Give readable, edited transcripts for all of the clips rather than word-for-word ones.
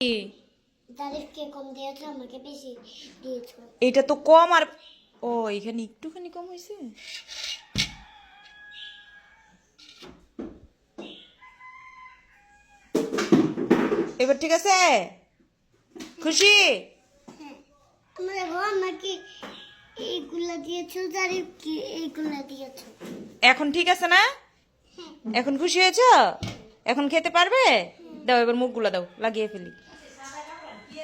কি? তারিফকে কম দিয়েছো, আমাকে বেশি দিয়েছো। এটা তো কম আর ও এখানে একটুখানি কম হয়েছে। এবার ঠিক আছে? খুশি? হ্যাঁ, তোমরা গো আমাকে এইগুলা দিয়েছো, তারিফকে এইগুলা দিয়েছো। এখন ঠিক আছে না? হ্যাঁ। এখন খুশি হয়েছ? এখন খেতে পারবে? দাও এবার মুখগুলো দাও, লাগিয়ে ফেলি।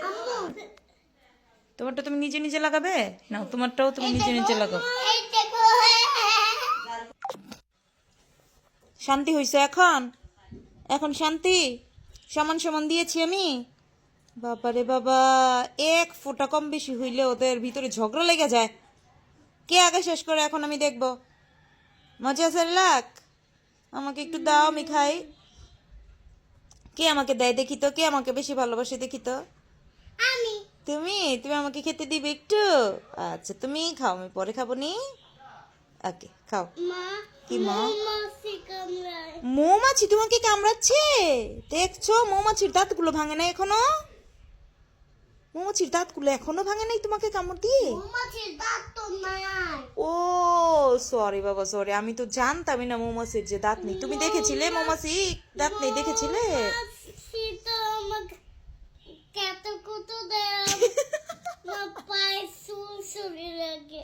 আম্মু, তোমারটা তুমি নিজে নিজে লাগাবে? না তোমারটাও তুমি নিজে নিজে লাগাও। এই দেখো। শান্তি হয়েছে এখন? এখন শান্তি? সমান সমান দিয়েছি আমি? বাবারে বাবা, এক ফোঁটা কম বেশি হইলে ওদের ভিতরে ঝগড়া লেগে যায়। কে আগে শেষ করে এখন আমি দেখব। মজা আছে লাখ? আমাকে একটু দাও, আমি খাই। কে আমাকে দেয় দেখি তো, কে আমাকে বেশি ভালোবাসে দেখি তো। আমি তুমি তুমি আমাকে খেতে দিবে একটু? আচ্ছা তুমি খাও, আমি পরে খাবো নি। ওকে খাও। মা, কি মা? মৌমাছি কামড়ায়। মৌমাছি তোমাকে কামড়াচ্ছে? দেখছো মৌমাছির দাঁতগুলো ভাঙে নাই এখনো? মৌমাছির দাঁতগুলো এখনো ভাঙে নাই তোমাকে কামড় দিয়ে? মৌমাছির দাঁত তো নাই। ও সরি বাবা সরি, আমি তো জানতামই না মৌমাছির যে দাঁত নেই। তুমি দেখেছিলে মৌমাছি দাঁত নেই, দেখেছিলে? মৌমাছি তো আমাকে কত কত দেয়। আমার পায়ে সুলসুলি লাগে।